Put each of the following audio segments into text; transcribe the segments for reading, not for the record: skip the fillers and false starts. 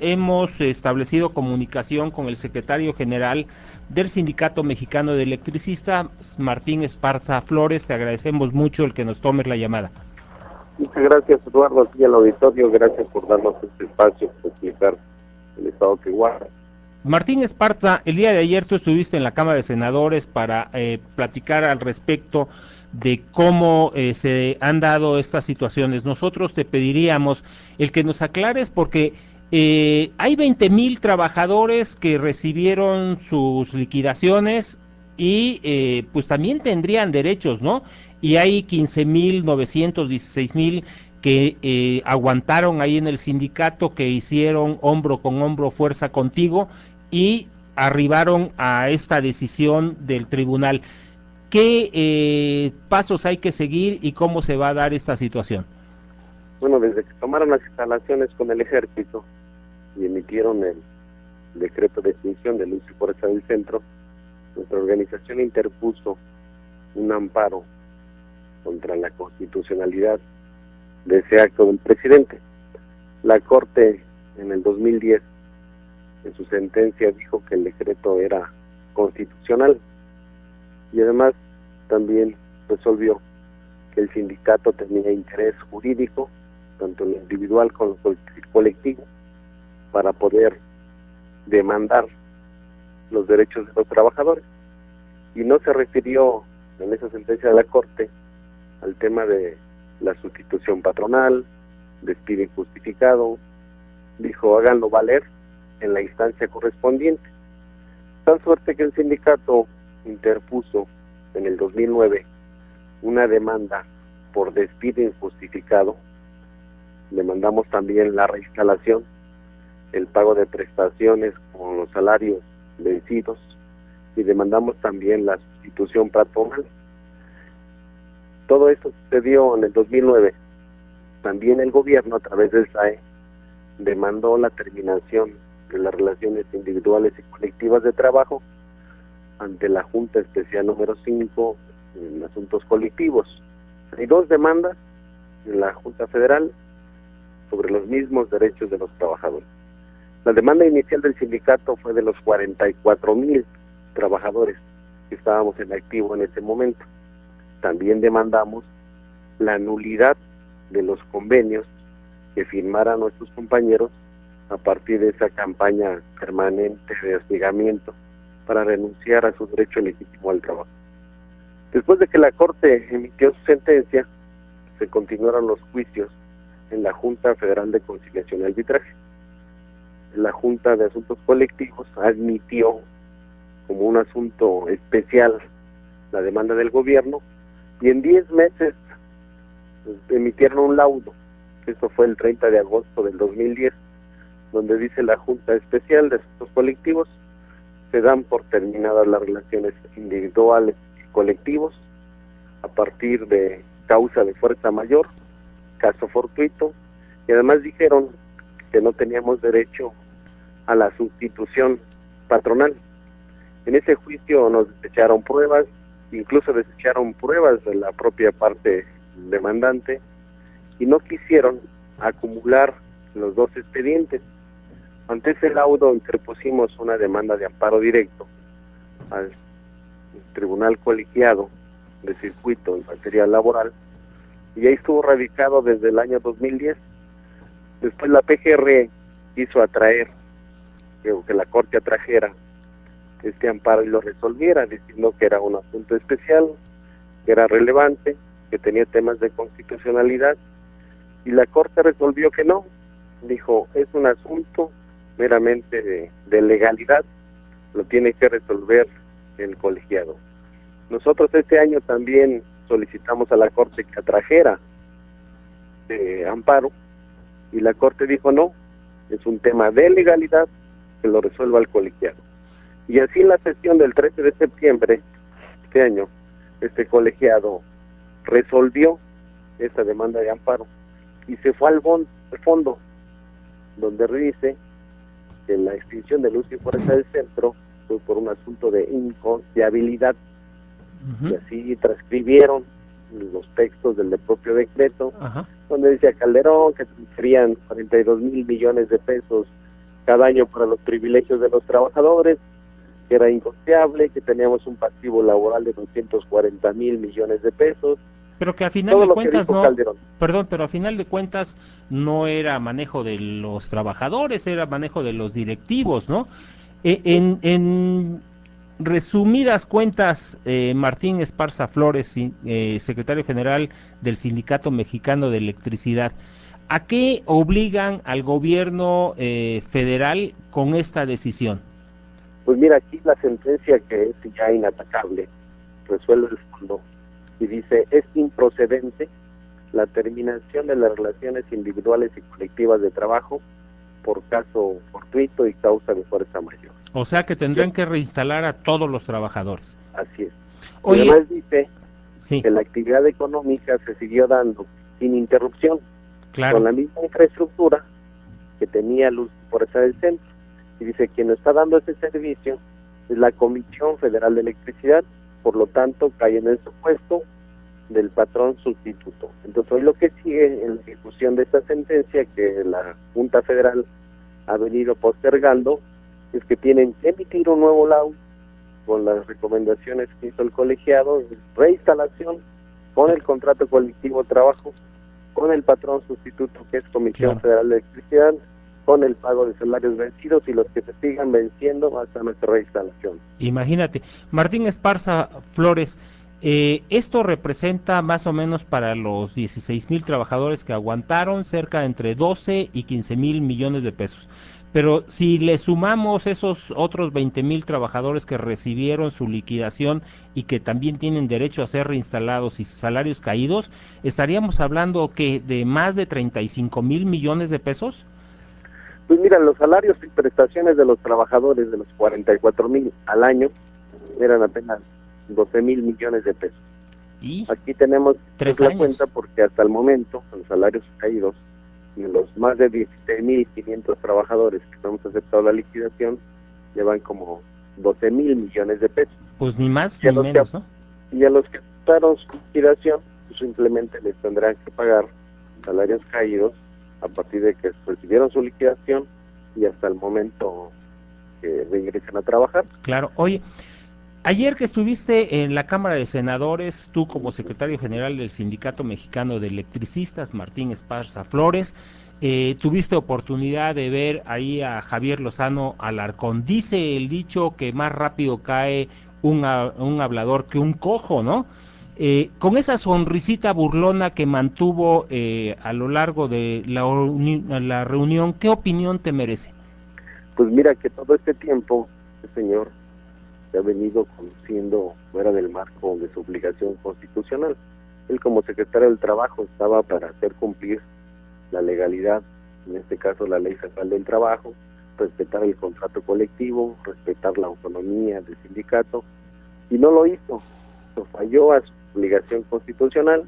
hemos establecido comunicación con el secretario general del Sindicato Mexicano de Electricistas, Martín Esparza Flores. Te agradecemos mucho el que nos tomes la llamada. Muchas gracias, Eduardo, aquí al auditorio. Gracias por darnos este espacio para explicar el estado que guarda. Martín Esparza, el día de ayer tú estuviste en la Cámara de Senadores para platicar al respecto de cómo se han dado estas situaciones. Nosotros te pediríamos el que nos aclares porque hay 20,000 trabajadores que recibieron sus liquidaciones y pues también tendrían derechos, ¿no? Y hay 15,900, 16,000 que aguantaron ahí en el sindicato, que hicieron hombro con hombro, fuerza contigo, y arribaron a esta decisión del tribunal. ¿Qué pasos hay que seguir y cómo se va a dar esta situación? Bueno, desde que tomaron las instalaciones con el ejército y emitieron el decreto de extinción de luz y fuerza del centro, nuestra organización interpuso un amparo contra la constitucionalidad de ese acto del presidente. La Corte en el 2010, en su sentencia, dijo que el decreto era constitucional y además también resolvió que el sindicato tenía interés jurídico, tanto en lo individual como en lo colectivo, para poder demandar los derechos de los trabajadores. Y no se refirió en esa sentencia de la Corte al tema de la sustitución patronal, despido injustificado. Dijo, háganlo valer en la instancia correspondiente. Tan suerte que el sindicato interpuso en el 2009 una demanda por despido injustificado. Demandamos también la reinstalación, el pago de prestaciones con los salarios vencidos y demandamos también la sustitución patronal. Todo esto sucedió en el 2009. También el gobierno, a través del SAE, demandó la terminación de las relaciones individuales y colectivas de trabajo ante la Junta Especial número 5 en asuntos colectivos. Hay dos demandas en la Junta Federal sobre los mismos derechos de los trabajadores. La demanda inicial del sindicato fue de los 44,000 trabajadores que estábamos en activo en ese momento. También demandamos la nulidad de los convenios que firmaran nuestros compañeros a partir de esa campaña permanente de hostigamiento para renunciar a su derecho legítimo al trabajo. Después de que la Corte emitió su sentencia, se continuaron los juicios en la Junta Federal de Conciliación y Arbitraje. La Junta de Asuntos Colectivos admitió como un asunto especial la demanda del gobierno y en 10 meses emitieron un laudo. Esto fue el 30 de agosto del 2010, donde dice la Junta Especial de Asuntos Colectivos: se dan por terminadas las relaciones individuales y colectivos a partir de causa de fuerza mayor, caso fortuito, y además dijeron que no teníamos derecho a la sustitución patronal. En ese juicio nos desecharon pruebas, incluso desecharon pruebas de la propia parte demandante, y no quisieron acumular los dos expedientes. Ante ese laudo interpusimos una demanda de amparo directo al Tribunal Colegiado de Circuito en materia laboral, y ahí estuvo radicado desde el año 2010. Después la PGR quiso atraer, que la Corte atrajera este amparo y lo resolviera, diciendo que era un asunto especial, que era relevante, que tenía temas de constitucionalidad, y la Corte resolvió que no. Dijo, es un asunto meramente de legalidad, lo tiene que resolver el colegiado. Nosotros este año también solicitamos a la Corte que atrajera amparo, y la Corte dijo no, es un tema de legalidad, que lo resuelva el colegiado. Y así en la sesión del 13 de septiembre este año, este colegiado resolvió esta demanda de amparo y se fue al fondo, donde dice que la extinción de luz y fuerza del centro fue por un asunto de inconfiabilidad. Y así transcribieron los textos del propio decreto, donde decía Calderón que transferían 42,000 millones de pesos cada año para los privilegios de los trabajadores, que era incosteable, que teníamos un pasivo laboral de 240,000 millones de pesos. Pero que a final de cuentas no, Calderón. Perdón, pero a final de cuentas no era manejo de los trabajadores, era manejo de los directivos, ¿no? En resumidas cuentas, Martín Esparza Flores, secretario general del Sindicato Mexicano de Electricidad, ¿a qué obligan al gobierno federal con esta decisión? Pues mira, aquí la sentencia, que es ya inatacable, resuelve el fondo y dice: es improcedente la terminación de las relaciones individuales y colectivas de trabajo por caso fortuito y causa de fuerza mayor. O sea que tendrán que reinstalar a todos los trabajadores. Así es. Oye, además dice que la actividad económica se siguió dando sin interrupción, con la misma infraestructura que tenía Luz y Fuerza del Centro. Y dice: quien está dando ese servicio es la Comisión Federal de Electricidad, por lo tanto cae en el supuesto del patrón sustituto. Entonces hoy lo que sigue en la ejecución de esta sentencia, que la Junta Federal ha venido postergando, es que tienen que emitir un nuevo laudo con las recomendaciones que hizo el colegiado de reinstalación, con el contrato colectivo de trabajo, con el patrón sustituto, que es Comisión Federal de Electricidad, con el pago de salarios vencidos y los que se sigan venciendo hasta nuestra reinstalación. Imagínate, Martín Esparza Flores, esto representa más o menos para los 16,000 trabajadores que aguantaron cerca de entre 12 y 15,000 millones de pesos. Pero si le sumamos esos otros 20,000 trabajadores que recibieron su liquidación y que también tienen derecho a ser reinstalados y salarios caídos, ¿estaríamos hablando que de más de 35,000 millones de pesos? Pues mira, los salarios y prestaciones de los trabajadores, de los 44,000 al año, eran apenas 12,000 millones de pesos. ¿Y? Aquí tenemos la cuenta, porque hasta el momento, con salarios caídos, y los más de 16,500 trabajadores que no hemos aceptado la liquidación, llevan como 12,000 millones de pesos. Pues ni más ni menos, ¿no? Y a los que aceptaron su liquidación, pues simplemente les tendrán que pagar salarios caídos a partir de que recibieron su liquidación y hasta el momento que regresen a trabajar. Claro. Oye, ayer que estuviste en la Cámara de Senadores, tú como secretario general del Sindicato Mexicano de Electricistas, Martín Esparza Flores, tuviste oportunidad de ver ahí a Javier Lozano Alarcón. Dice el dicho que más rápido cae un hablador que un cojo, ¿no? Con esa sonrisita burlona que mantuvo a lo largo de la reunión, ¿qué opinión te merece? Pues mira, que todo este tiempo, el señor se ha venido conduciendo fuera del marco de su obligación constitucional. Él, como secretario del Trabajo, estaba para hacer cumplir la legalidad, en este caso la Ley Federal del Trabajo, respetar el contrato colectivo, respetar la autonomía del sindicato, y no lo hizo. Falló a su obligación constitucional,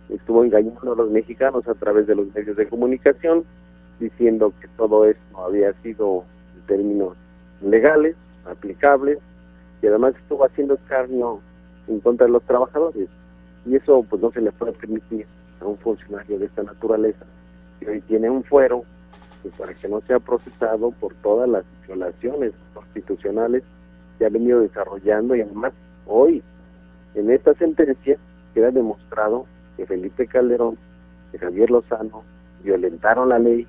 estuvo engañando a los mexicanos a través de los medios de comunicación, diciendo que todo esto había sido en términos legales, aplicables, y además estuvo haciendo escarnio en contra de los trabajadores, y eso pues no se le puede permitir a un funcionario de esta naturaleza, que hoy tiene un fuero pues, para que no sea procesado por todas las violaciones constitucionales que ha venido desarrollando. Y además hoy en esta sentencia queda demostrado que Felipe Calderón y Javier Lozano violentaron la ley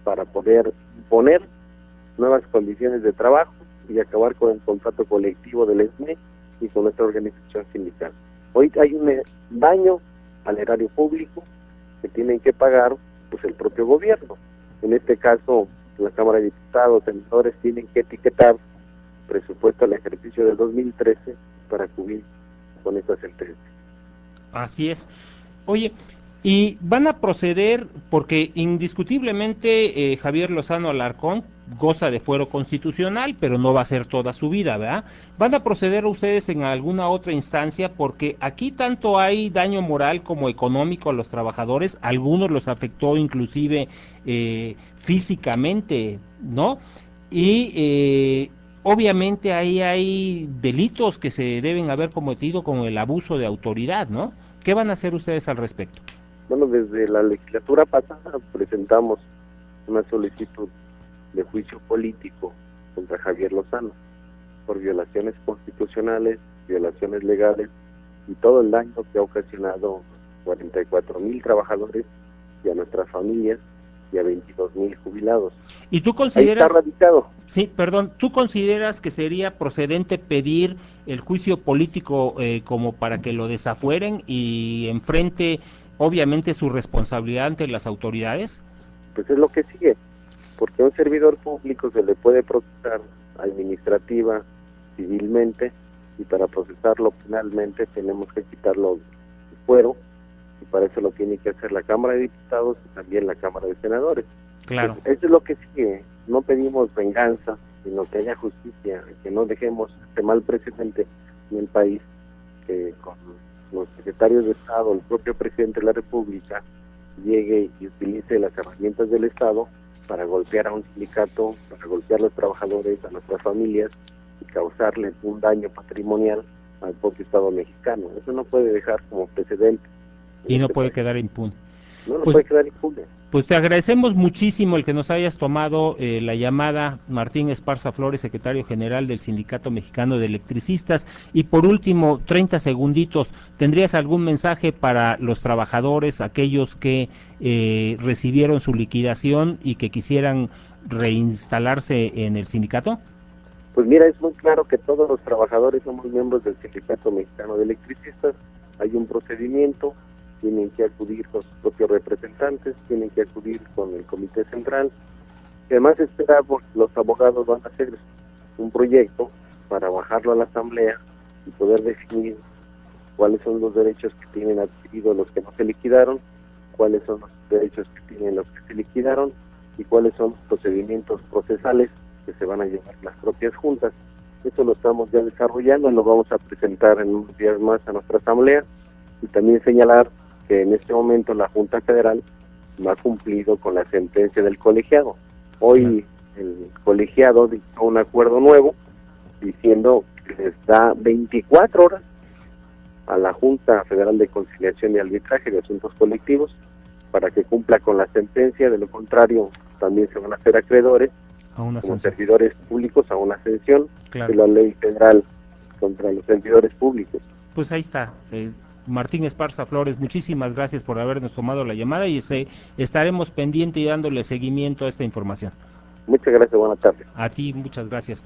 para poder imponer nuevas condiciones de trabajo y acabar con el contrato colectivo del ESME y con nuestra organización sindical. Hoy hay un daño al erario público que tienen que pagar pues el propio gobierno. En este caso, la Cámara de Diputados, senadores, tienen que etiquetar presupuesto al ejercicio del 2013 para cubrir con esta sentencia. Así es. Oye, y van a proceder, porque indiscutiblemente Javier Lozano Alarcón goza de fuero constitucional, pero no va a ser toda su vida, ¿verdad? ¿Van a proceder ustedes en alguna otra instancia? Porque aquí tanto hay daño moral como económico a los trabajadores, algunos los afectó inclusive físicamente, ¿no? Y obviamente ahí hay delitos que se deben haber cometido como el abuso de autoridad, ¿no? ¿Qué van a hacer ustedes al respecto? Bueno, desde la legislatura pasada presentamos una solicitud de juicio político contra Javier Lozano por violaciones constitucionales, violaciones legales y todo el daño que ha ocasionado 44,000 trabajadores y a nuestras familias y a 22,000 jubilados. ¿Y tú consideras, ahí está radicado? Sí, perdón, ¿tú consideras que sería procedente pedir el juicio político como para que lo desafueren y enfrente obviamente su responsabilidad ante las autoridades? Pues es lo que sigue, porque a un servidor público se le puede procesar administrativa, civilmente, y para procesarlo penalmente tenemos que quitarlo del fuero, y para eso lo tiene que hacer la Cámara de Diputados y también la Cámara de Senadores. Claro. Pues eso es lo que sigue. No pedimos venganza, sino que haya justicia, que no dejemos este mal precedente en el país, que con los secretarios de Estado, el propio presidente de la República, llegue y utilice las herramientas del Estado para golpear a un sindicato, para golpear a los trabajadores, a nuestras familias, y causarles un daño patrimonial al propio Estado mexicano. Eso no puede dejar como precedente. Y no puede quedar impune. No puede quedar impune. Pues te agradecemos muchísimo el que nos hayas tomado la llamada, Martín Esparza Flores, secretario general del Sindicato Mexicano de Electricistas. Y por último, 30 segunditos, ¿tendrías algún mensaje para los trabajadores, aquellos que recibieron su liquidación y que quisieran reinstalarse en el sindicato? Pues mira, es muy claro que todos los trabajadores somos miembros del Sindicato Mexicano de Electricistas. Hay un procedimiento, tienen que acudir con sus propios representantes, tienen que acudir con el Comité Central. Y además esperamos, los abogados van a hacer un proyecto para bajarlo a la Asamblea y poder definir cuáles son los derechos que tienen adquiridos los que no se liquidaron, cuáles son los derechos que tienen los que se liquidaron y cuáles son los procedimientos procesales que se van a llevar las propias juntas. Eso lo estamos ya desarrollando y lo vamos a presentar en unos días más a nuestra Asamblea, y también señalar que en este momento la Junta Federal no ha cumplido con la sentencia del colegiado. Hoy el colegiado dictó un acuerdo nuevo diciendo que les da 24 horas a la Junta Federal de Conciliación y Arbitraje de Asuntos Colectivos para que cumpla con la sentencia. De lo contrario, también se van a hacer acreedores como servidores públicos a una sanción de la ley federal contra los servidores públicos. Pues ahí está. Martín Esparza Flores, muchísimas gracias por habernos tomado la llamada y estaremos pendientes y dándole seguimiento a esta información. Muchas gracias, buenas tardes. A ti, muchas gracias.